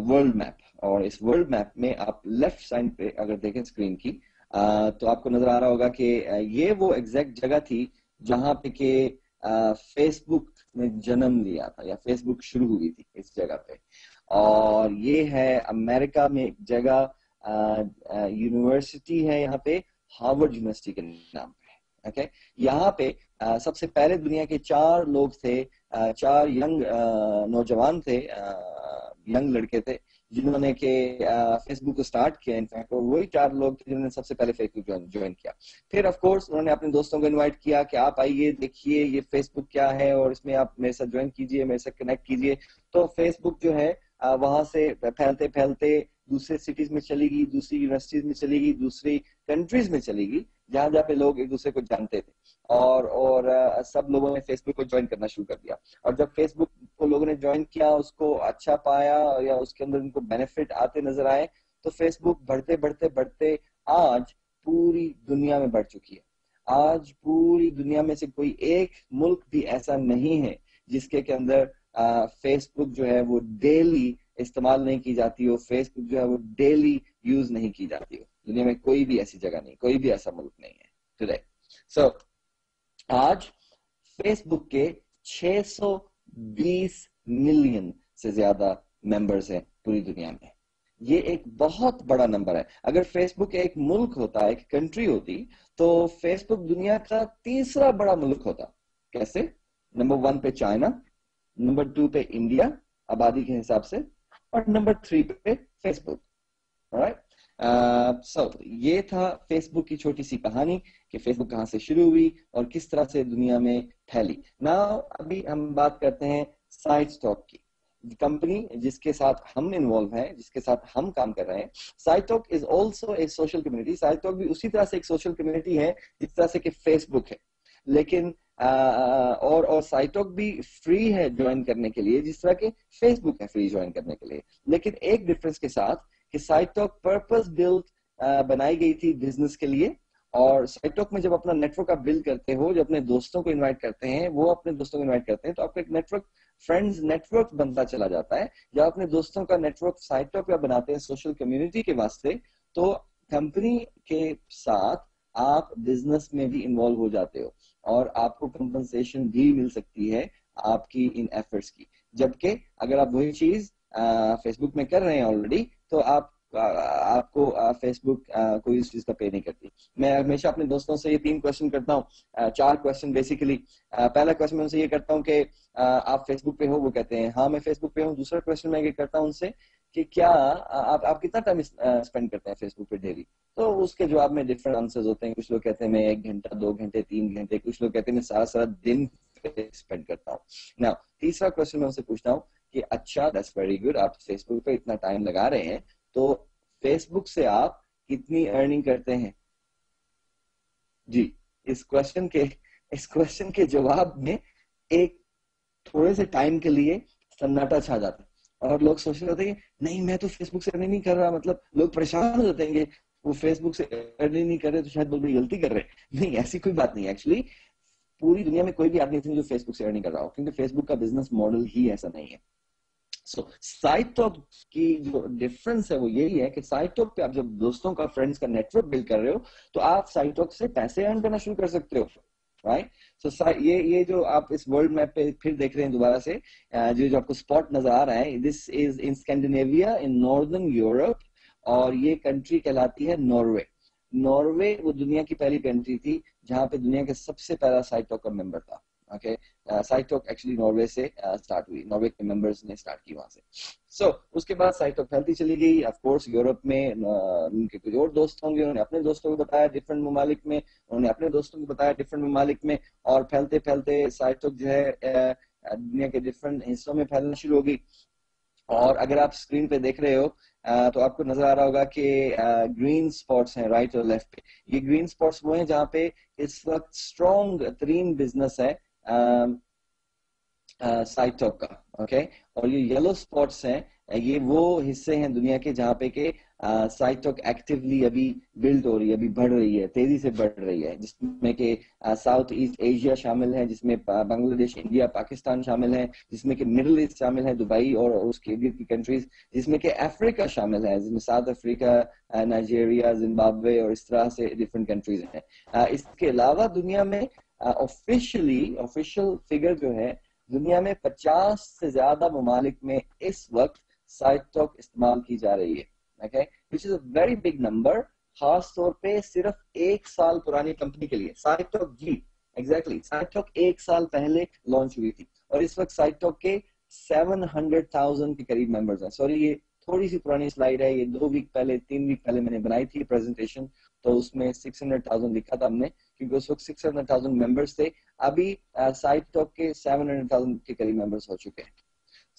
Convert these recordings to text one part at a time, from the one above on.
World map, और इस world map में आप लेफ्ट साइड पे अगर देखें स्क्रीन की तो आपको नजर आ रहा होगा कि ये वो एग्जैक्ट जगह थी जहां पे के फेसबुक ने जन्म लिया था या फेसबुक शुरू हुई थी इस जगह पे। और ये है अमेरिका में एक जगह, यूनिवर्सिटी है यहाँ पे, हार्वर्ड यूनिवर्सिटी के नाम पे। ओके, यहाँ पे सबसे पहले दुनिया के 4 लोग थे, 4 यंग नौजवान थे, यंग लड़के थे जिन्होंने के फेसबुक को स्टार्ट किया। इनफैक्ट और वही 4 लोग थे जिन्होंने सबसे पहले फेसबुक ज्वाइन किया। फिर ऑफ कोर्स उन्होंने अपने दोस्तों को इनवाइट किया कि आप आइए, देखिए ये फेसबुक क्या है और इसमें आप मेरे साथ ज्वाइन कीजिए, मेरे साथ कनेक्ट कीजिए। तो फेसबुक जो है वहां से फैलते फैलते दूसरे सिटीज में चली गई, दूसरी यूनिवर्सिटीज में चली गई, दूसरी कंट्रीज में चली गई, जहां जहाँ पे लोग एक दूसरे को जानते थे। और सब लोगों ने फेसबुक को ज्वाइन करना शुरू कर दिया। और जब फेसबुक को लोगों ने ज्वाइन किया, उसको अच्छा पाया या उसके अंदर उनको बेनिफिट आते नजर आए, तो फेसबुक बढ़ते बढ़ते बढ़ते आज पूरी दुनिया में बढ़ चुकी है। आज पूरी दुनिया में से कोई एक मुल्क भी ऐसा नहीं है जिसके के अंदर फेसबुक जो है वो डेली इस्तेमाल नहीं की जाती हो, फेसबुक जो है वो डेली यूज नहीं की जाती हो। दुनिया में कोई भी ऐसी जगह नहीं, कोई भी ऐसा मुल्क नहीं है टुडे। सो आज फेसबुक के 620 मिलियन से ज्यादा मेंबर्स हैं पूरी दुनिया में। ये एक बहुत बड़ा नंबर है। अगर फेसबुक एक मुल्क होता, एक कंट्री होती, तो फेसबुक दुनिया का तीसरा बड़ा मुल्क होता। कैसे? नंबर 1 पे चाइना, नंबर 2 पे इंडिया आबादी के हिसाब से, और नंबर 3 पे फेसबुक। राइट, सो ये था फेसबुक की छोटी सी कहानी कि फेसबुक कहां से शुरू हुई और किस तरह से दुनिया में फैली। नाउ अभी हम बात करते हैं साइटस्टॉक की, कंपनी जिसके साथ हम इन्वॉल्व हैं, जिसके साथ हम काम कर रहे हैं। Sitestock is also a social community. Sitestock भी उसी तरह से एक सोशल कम्युनिटी है जिस तरह से कि फेसबुक है, लेकिन और साइटस्टॉक भी फ्री है ज्वाइन करने के लिए, जिस तरह के फेसबुक है फ्री ज्वाइन करने के लिए। लेकिन एक डिफरेंस के साथ कि साइटस्टॉक पर्पस बिल्ड बनाई गई थी बिजनेस के लिए, और साइटस्टॉक में जब अपना नेटवर्क आप बिल्ड करते हो, जब अपने दोस्तों को इनवाइट करते हैं, वो अपने दोस्तों को इनवाइट करते हैं, तो आपका एक नेटवर्क, फ्रेंड्स नेटवर्क बनता चला जाता है। जब अपने दोस्तों का नेटवर्क साइटस्टॉक पे बनाते हैं सोशल कम्युनिटी के वास्ते, तो कंपनी के साथ आप बिजनेस में भी इन्वॉल्व हो जाते हो और आपको कंपनसेशन भी मिल सकती है आपकी इन एफर्ट्स की। जबकि अगर आप वही चीज फेसबुक में कर रहे हैं ऑलरेडी, तो आपको फेसबुक कोई इस चीज का पे नहीं करती। मैं हमेशा अपने दोस्तों से ये 3 क्वेश्चन करता हूँ, 4 क्वेश्चन बेसिकली। पहला क्वेश्चन मैं उनसे ये करता हूँ कि आप फेसबुक पे हो? वो कहते हैं हाँ मैं फेसबुक पे हूँ। दूसरा क्वेश्चन मैं ये करता हूँ उनसे कि क्या आप कितना टाइम स्पेंड करते हैं फेसबुक पे डेली? तो उसके जवाब में डिफरेंट आंसर्स होते हैं। कुछ लोग कहते हैं मैं 1 घंटा, 2 घंटे, 3 घंटे, कुछ लोग कहते हैं मैं सारा सारा दिन स्पेंड करता हूँ। नाउ तीसरा क्वेश्चन मैं उनसे पूछता हूँ कि अच्छा दैट्स वेरी गुड, आप फेसबुक पे इतना टाइम लगा रहे हैं, तो फेसबुक से आप कितनी अर्निंग करते हैं? जी, इस क्वेश्चन के जवाब में एक थोड़े से टाइम के लिए सन्नाटा छा जाता है और लोग सोच रहे होते हैं नहीं मैं तो फेसबुक से अर्निंग नहीं कर रहा। मतलब लोग परेशान हो जाते हैं कि वो फेसबुक से अर्निंग नहीं कर रहे तो शायद बहुत बड़ी गलती कर रहे हैं। नहीं, ऐसी कोई बात नहीं। एक्चुअली पूरी दुनिया में कोई भी आदमी नहीं जो फेसबुक से अर्निंग कर रहा हो, क्योंकि फेसबुक का बिजनेस मॉडल ही ऐसा नहीं है। सो साइटस्टॉक की जो डिफरेंस है वो यही है कि साइटस्टॉक पे आप जब दोस्तों का, फ्रेंड्स का नेटवर्क बिल्ड कर रहे हो, तो आप साइटस्टॉक से पैसे अर्न करना शुरू कर सकते हो। राइट, सो ये जो आप इस वर्ल्ड मैप पे फिर देख रहे हैं दोबारा से, जो आपको स्पॉट नजर आ रहा है, this is in Scandinavia in northern Europe, और ये कंट्री कहलाती है नॉर्वे। नॉर्वे वो दुनिया की पहली कंट्री थी जहां पे दुनिया का सबसे पहला साइटस्टॉक का मेंबर था। ओके, साइटस्टॉक एक्चुअली नॉर्वे से स्टार्ट हुई, नॉर्वे के मेंबर्स ने स्टार्ट की वहां से। सो उसके बाद साइटस्टॉक फैलती चली गई। ऑफ कोर्स यूरोप में उनके कुछ और दोस्त होंगे, उन्होंने अपने दोस्तों को बताया डिफरेंट ममालिक में, उन्होंने अपने दोस्तों को बताया डिफरेंट ममालिक में, और फैलते फैलते साइटस्टॉक जो है दुनिया के डिफरेंट हिस्सों में फैलना शुरू होगी। और अगर आप स्क्रीन पे देख रहे हो तो आपको नजर आ रहा होगा कि ग्रीन स्पॉट्स हैं राइट और लेफ्ट पे। ये ग्रीन स्पॉट्स वो हैं जहाँ पे इस वक्त स्ट्रॉन्ग तरीन बिजनेस है साइट टॉक का, ओके। और ये येलो स्पॉट्स हैं, ये वो हिस्से हैं दुनिया के जहाँ पे के साइट टॉक एक्टिवली अभी बिल्ड हो रही है, अभी बढ़ रही है, तेजी से बढ़ रही है, जिसमें के साउथ ईस्ट एशिया शामिल है, जिसमें बांग्लादेश, इंडिया, पाकिस्तान शामिल है, जिसमें कि मिडिल ईस्ट शामिल है, दुबई और उसके इर्द की कंट्रीज, जिसमें कि अफ्रीका शामिल है, जिसमें साउथ अफ्रीका, नाइजीरिया, जिम्बाब्वे और इस तरह से डिफरेंट कंट्रीज हैं। इसके अलावा दुनिया में ऑफिशियल फिगर जो है, दुनिया में 50 से ज्यादा ममालिक में इस वक्त साइट टॉक इस्तेमाल की जा रही है, okay, which is a very big number, खास तौर पे सिर्फ 1 साल पुरानी कंपनी के लिए। साइट टॉक जी एग्जैक्टली साइट टॉक 1 साल पहले लॉन्च हुई थी और इस वक्त साइट टॉक के 700,000 के करीब मेंबर्स हैं। सॉरी, ये थोड़ी सी पुरानी स्लाइड है, ये 2 वीक पहले 3 वीक पहले मैंने बनाई थी प्रेजेंटेशन, तो उसमें 600,000 लिखा था हमने, क्योंकि उस वक्त 600,000 मेंबर्स थे। अभी साइट टॉक के 700,000 के करीब मेंबर्स हो चुके हैं।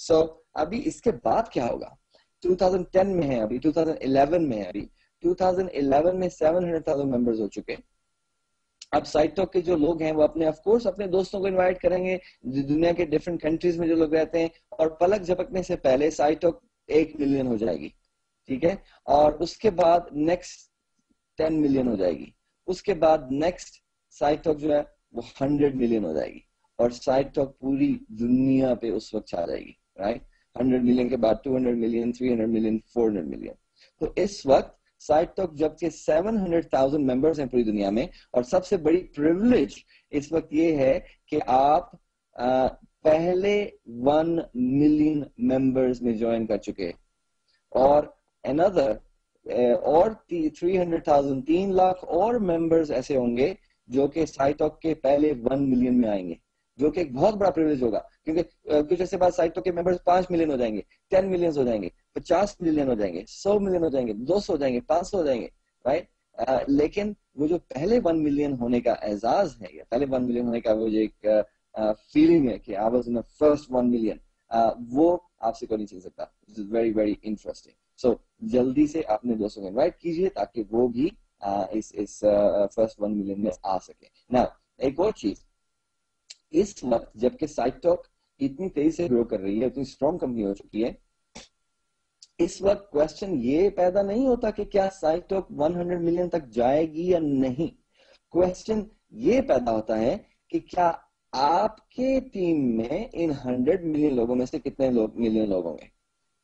सो अभी इसके बाद क्या होगा? 2010 में है, अभी 2011 में है, अभी 2011 में 700,000 मेंबर्स हो चुके हैं। अब साइट टॉक के जो लोग हैं वो अपने ऑफ कोर्स अपने दोस्तों को इनवाइट करेंगे, दुनिया के डिफरेंट कंट्रीज में जो लोग रहते हैं, और पलक झपकने से पहले साइट टॉक 1 मिलियन हो जाएगी, ठीक है। और उसके बाद नेक्स्ट 10 मिलियन हो जाएगी, उसके बाद नेक्स्ट साइट टॉक जो है वो 100 मिलियन हो जाएगी, और साइट टॉक पूरी दुनिया पे उस वक्त छा जाएगी, राइट। 100 मिलियन के बाद 200 मिलियन, 300 मिलियन, 400 मिलियन। तो इस वक्त साइट टॉक जबकि 700,000 मेंबर्स हैं पूरी दुनिया में, और सबसे बड़ी प्रिविलेज इस वक्त ये है कि आप पहले 1 मिलियन मेंबर्स में ज्वाइन कर चुके हैं, और अनदर और 300,000, 3 लाख और मेंबर्स ऐसे होंगे जो कि साइट टॉक के पहले 1 मिलियन में आएंगे, जो कि एक बहुत बड़ा प्रिविलेज होगा, क्योंकि कुछ ऐसे बाद साइट टॉक के मेंबर्स 5 मिलियन हो जाएंगे, 10 मिलियन हो जाएंगे, 50 मिलियन हो जाएंगे, 100 मिलियन हो जाएंगे, 200 हो जाएंगे, 500 हो जाएंगे, राइट। लेकिन वो जो पहले 1 मिलियन होने का एजाज है, या पहले 1 मिलियन होने का वो जो एक फीलिंग है कि I was in the first 1 million, वो आपसे कोई नहीं छीन सकता। This is very very interesting. So जल्दी से अपने दोस्तों को इनवाइट कीजिए ताकि वो भी इस फर्स्ट 1 मिलियन में आ सके। नाउ एक और चीज, इस वक्त जबकि साइट टॉक इतनी तेजी से ग्रो कर रही है, इतनी स्ट्रॉन्ग कंपनी हो चुकी है, इस वक्त क्वेश्चन ये पैदा नहीं होता कि क्या साइट टॉक 100 मिलियन तक जाएगी या नहीं। क्वेश्चन ये पैदा होता है कि क्या आपके टीम में इन 100 मिलियन लोगों में से कितने मिलियन लोग होंगे,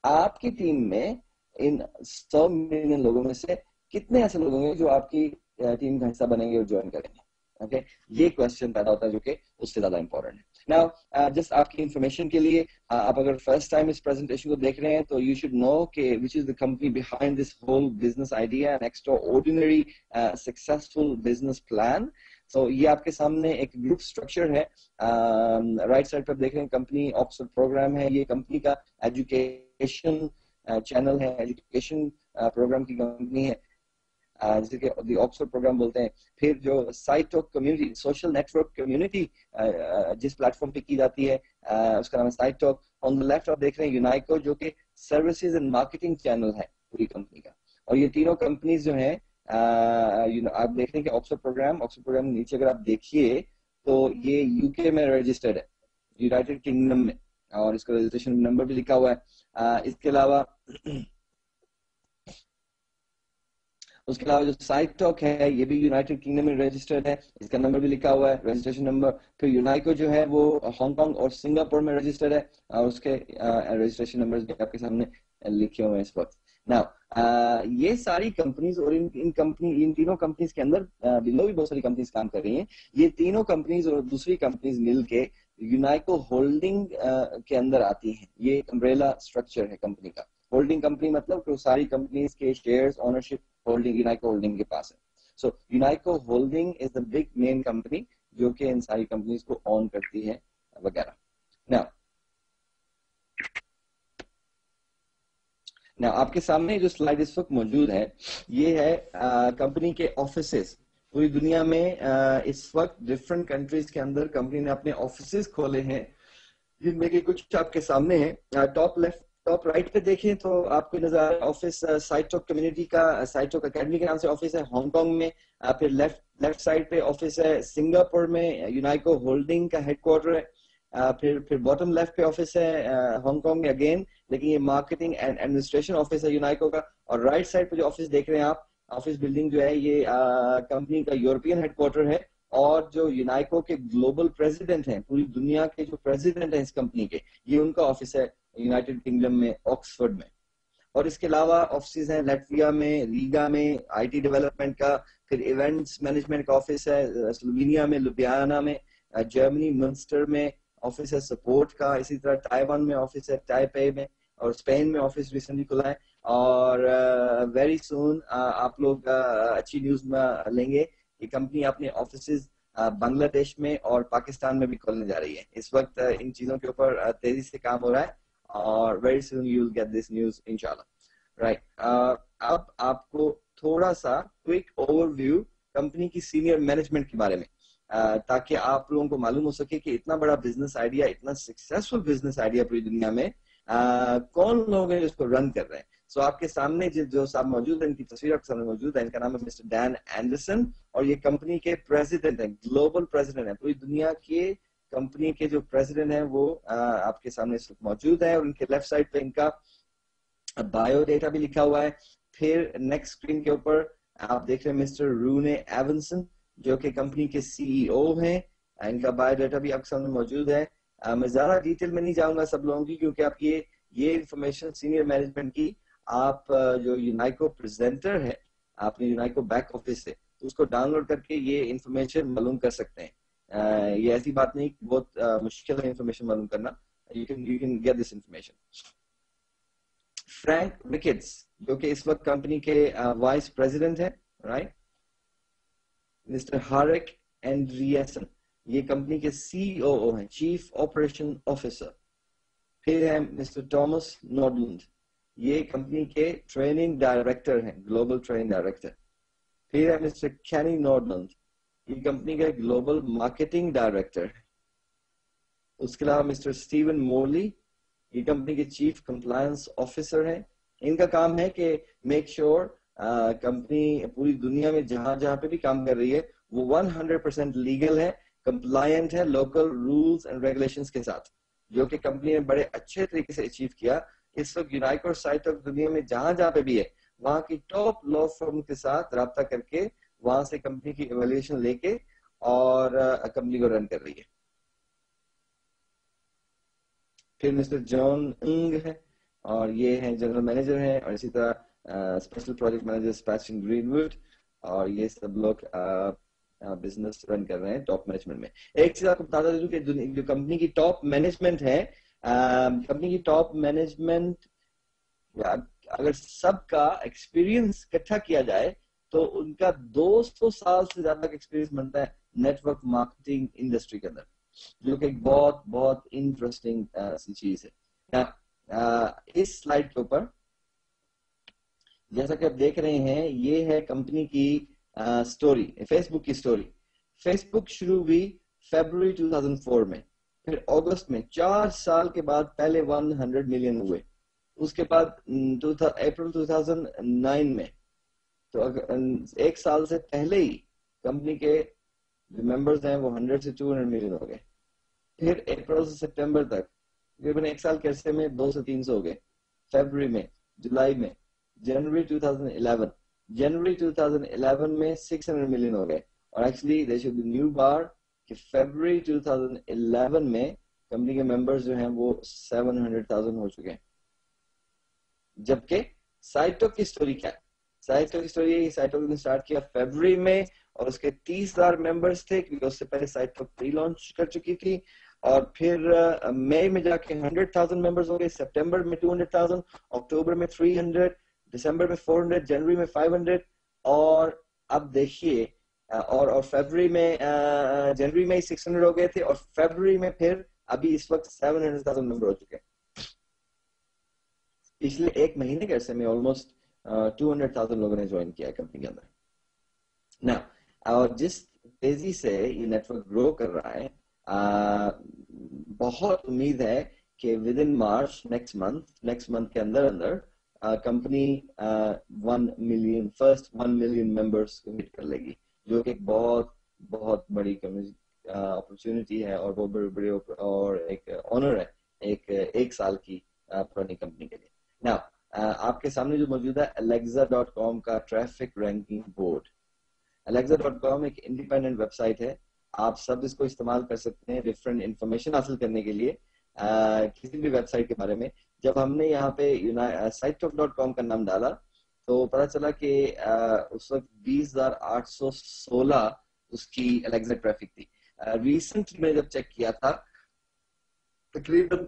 आपकी टीम में इन 100 मिलियन लोगों में से कितने ऐसे लोग होंगे जो आपकी टीम का हिस्सा बनेंगे और ज्वाइन करेंगे, ओके। ये क्वेश्चन पैदा होता है जो कि उससे ज्यादा इंपॉर्टेंट है। नाउ जस्ट आपकी इंफॉर्मेशन के लिए, आप अगर फर्स्ट टाइम इस प्रेजेंटेशन को देख रहे हैं तो यू शुड नो कि which is the company behind this whole business idea and extraordinary successful business plan. So ये आपके सामने एक ग्रुप स्ट्रक्चर है, राइट साइड पर देख रहे हैं कंपनी ऑक्सफोर्ड प्रोग्राम है, ये कंपनी का एजुकेशन चैनल है, एजुकेशन प्रोग्राम की कंपनी है, जिसे कि ऑक्सफोर्ड प्रोग्राम बोलते हैं। फिर जो site talk community, social network community जिस प्लेटफॉर्म पे की जाती है, उसका नाम है site talk. On the left आप देख रहे हैं यूनाइको, जो कि सर्विसेज एंड मार्केटिंग चैनल है पूरी कंपनी का। और ये तीनों कंपनीज जो है, आप देख रहे हैं कि ऑक्सफोर्ड प्रोग्राम नीचे अगर आप देखिए तो ये यूके में रजिस्टर्ड है, यूनाइटेड किंगडम में, और इसका रजिस्ट्रेशन नंबर भी लिखा हुआ है। इसके अलावा उसके अलावा जो साइट टॉक है ये भी यूनाइटेड किंगडम में रजिस्टर्ड है, इसका नंबर भी लिखा हुआ है, रजिस्ट्रेशन नंबर। फिर यूनाइको जो है वो हांगकांग और सिंगापुर में रजिस्टर्ड है, और उसके रजिस्ट्रेशन नंबर्स भी आपके सामने लिखे हुए हैं इस वक्त। नाउ ये सारी कंपनीज, और इन तीनों कंपनीज के अंदर बिलो भी बहुत सारी कंपनीज काम कर रही हैं। ये तीनों कंपनीज और दूसरी कंपनीज मिलके यूनाइको होल्डिंग के अंदर आती हैं। ये एक अम्ब्रेला स्ट्रक्चर है कंपनी का। होल्डिंग कंपनी मतलब कि सारी कंपनीज के shares ownership holding Unaico Holding के पास है। So Unaico Holding is the big main company जो कि इन सारी कंपनीज को ऑन करती है वगैरह। नाउ आपके सामने जो स्लाइड इस वक्त मौजूद है, ये है कंपनी के ऑफिसेस पूरी दुनिया में। इस वक्त डिफरेंट कंट्रीज के अंदर कंपनी ने अपने ऑफिसेस खोले हैं, जिनमें कि कुछ आपके सामने है। टॉप राइट पे देखें तो आपको नजर ऑफिस साइट टॉक कम्युनिटी का, साइट टॉक अकेडमी के नाम से ऑफिस है हांगकांग में। फिर लेफ्ट साइड पे ऑफिस है सिंगापुर में, यूनाइको होल्डिंग का हेडक्वार्टर है। پھر باٹم لیفٹ پہ آفس ہے ہانگ کانگ میں اگین, لیکن یہ مارکیٹنگ اینڈ ایڈمنسٹریشن آفس ہے یونائکو کا. اور رائٹ سائڈ پہ جو آفس دیکھ رہے ہیں آپ, آفس بلڈنگ جو ہے یہ کمپنی کا یورپین ہیڈ کوارٹر ہے. اور جو یونائکو کے گلوبل پریزیڈنٹ ہیں, پوری دنیا کے جو پریزیڈنٹ ہیں اس کمپنی کے, یہ ان کا آفس ہے یونائٹیڈ کنگڈم میں آکسفورڈ میں. اور اس کے علاوہ آفسز ہیں لیٹویا میں, ریگا میں آئی ٹی ڈیولپمنٹ کا, پھر ایونٹس مینجمنٹ کا آفس ہے سلوینیا میں, لوبیانا میں, جرمنی منسٹر میں آفس ہے سپورٹ کا, اسی طرح تائیوان میں آفس ہے تائپے میں, اور اسپین میں آفس ریسنٹلی کھلا ہے. اور ویری سون آپ لوگ اچھی نیوز لیں گے, یہ کمپنی اپنے آفیسز بنگلہ دیش میں اور پاکستان میں بھی کھولنے جا رہی ہے. اس وقت ان چیزوں کے اوپر تیزی سے کام ہو رہا ہے, اور very soon you will get this news انشاءاللہ. رائٹ, اب آپ کو تھوڑا سا کوئک اوور ویو کمپنی کی سینئر مینجمنٹ کے بارے میں, تاکہ آپ لوگوں کو معلوم ہو سکے کہ اتنا بڑا بزنس آئیڈیا, اتنا سکسیسفل بزنس آئیڈیا پوری دنیا میں کون لوگ ہیں جو اس کو رن کر رہے ہیں. سو آپ کے سامنے جو صاحب موجود ہیں, ان کی تصویر آپ کے سامنے موجود ہے, ان کا نام ہے مسٹر ڈین اینڈرسن, اور یہ کمپنی کے پریزیڈنٹ ہیں, گلوبل پریزیڈنٹ ہیں, پوری دنیا کے کمپنی کے جو پریزیڈنٹ ہیں وہ آپ کے سامنے اس وقت موجود ہیں. اور ان کے لیفٹ سائڈ پہ ان کا بایو ڈیٹا بھی لکھا ہوا ہے. پھر نیکسٹ اسکرین کے اوپر آپ دیکھ رہے ہیں مسٹر رونے ایونسن, جو کہ کمپنی کے سی ای او ہیں. ان کا بایو ڈیٹا بھی آپ کے سامنے موجود ہے. میں زیادہ ڈیٹیل میں نہیں جاؤں گا سب لوگوں کی, کیونکہ آپ یہ انفارمیشن سینئر مینجمنٹ کی آپ جو یونائکو پریزنٹر ہے, آپ نے یونائکو بیک آفس سے, تو اس کو ڈاؤن لوڈ کر کے یہ انفارمیشن معلوم کر سکتے ہیں. یہ ایسی بات نہیں, بہت مشکل ہے انفارمیشن معلوم کرنا. you can get this information. Frank Ricketts, جو کہ اس وقت کمپنی کے وائس پریزیڈنٹ ہیں, رائٹ. مسٹر ہارک اینڈریسن, یہ کمپنی کے سی او او ہیں, چیف آپریشن آفیسر. پھر ہے مسٹر ٹامس نارڈلینڈ, یہ کمپنی کے ٹریننگ ڈائریکٹر ہیں, گلوبل ٹریننگ ڈائریکٹر. پھر ہے مسٹر کینی نارڈلینڈ, یہ کمپنی کا گلوبل مارکیٹنگ ڈائریکٹر ہے. اس کے علاوہ مسٹر اسٹیون مورلی, یہ کمپنی کے چیف کمپلائنس آفیسر ہیں. ان کا کام ہے کہ میک شیور کمپنی پوری دنیا میں جہاں جہاں پہ بھی کام کر رہی ہے وہ 100% لیگل ہے, کمپلائنٹ ہے لوکل رولز اینڈ ریگولیشنز کے ساتھ, جو کہ کمپنی نے بڑے اچھے طریقے سے اچیو کیا. اس وقت یونائکو سائٹ آف دنیا میں جہاں جہاں پہ بھی ہے, وہاں کی ٹاپ لا فرم کے ساتھ رابطہ کر کے وہاں سے کمپنی کی ایویلویشن لے کے اور کمپنی کو رن کر رہی ہے. پھر مسٹر جان انگ ہے, اور یہ ہیں جنرل مینیجر ہیں, اور اسی طرح اسپیشل پروجیکٹ مینیجر سپیشن گرین ووڈ, اور یہ سب لوگ بزنس رن کر رہے ہیں ٹاپ مینجمنٹ میں. ایک چیز آپ کو بتا دوں کہ جو کمپنی کی ٹاپ مینجمنٹ ہے, کمپنی کی ٹاپ مینجمنٹ اگر سب کا ایکسپیرینس اکٹھا کیا جائے تو ان کا 200 سال سے زیادہ کا ایکسپیرینس بنتا ہے نیٹ ورک مارکیٹنگ انڈسٹری کے اندر, جو کہ ایک بہت بہت انٹرسٹنگ سی چیز ہے. اس سلائڈ کے اوپر جیسا کہ آپ دیکھ رہے ہیں, یہ ہے کمپنی کی سٹوری, فیس بک کی سٹوری. فیس بک شروع ہوئی فیبروری 2004 میں, پھر اگست میں 4 سال کے بعد پہلے 100 ملین ہوئے, اس کے بعد اپریل 2009 میں, تو ایک سال سے پہلے ہی کمپنی کے جو ممبرز ہیں وہ 100 سے 200 ملین ہو گئے. پھر اپریل سے سپٹمبر تک تقریباً ایک سال کے عرصے میں 200 سے 300 ہو گئے. فیبروری میں, جولائی میں, جنوری 2011 میں 600 ملین ہو گئے. اور actually there should be new bar کہ فیبروری 2011 میں کمپنی کے ممبرز جو ہیں وہ 700,000 ہو چکے ہیں. جبکہ سائٹو کی سٹوری کیا ہے؟ سائٹو کی سٹوری, سائٹو نے سٹارٹ کیا فیبروری میں, اور اس کے 30,000 ممبرز تھے, کیونکہ اس سے پہلے سائٹو پری لانچ کر چکی تھی. اور پھر مئی میں جا کے 100,000 ممبرز ہو گئے, سپٹمبر میں 200,000, اکتوبر میں 300, دسمبر میں 400, جنوری میں 500, اور اب دیکھیے اور فیبروری میں جنوری میں 600 ہو گئے تھے, اور فیبروری میں پھر ابھی اس وقت 700,000 ممبر ہو چکے ہیں. پچھلے ایک مہینے کے عرصے میں آلموسٹ 200,000 لوگوں نے جوائن کیا ہے کمپنی کے اندر. نا اور جس تیزی سے یہ نیٹ ورک گرو کر رہا ہے, بہت امید ہے کہ with in March next month کے اندر کمپنی 1 ملین ممبرس کو ہٹ کر لے گی, جو کہ ایک بہت بہت بڑی اپرچونٹی ہے اور بہت بڑے بڑے اور ایک آنر ہے ایک سال کی پرانی کمپنی کے لیے. نا آپ کے سامنے جو موجود ہے Alexa.com کا ٹریفک رینکنگ بورڈ. Alexa.com ایک انڈیپینڈنٹ ویب سائٹ ہے. آپ سب اس کو استعمال کر سکتے ہیں ڈفرینٹ انفارمیشن حاصل کرنے کے لیے کسی بھی ویب سائٹ کے بارے میں. جب ہم نے یہاں پہ sitetalk.com کا نام ڈالا تو پتا چلا کہ اس وقت 20,816 اس کی Alexa ٹریفک تھی. ریسنٹلی میں جب چیک کیا تھا تقریباً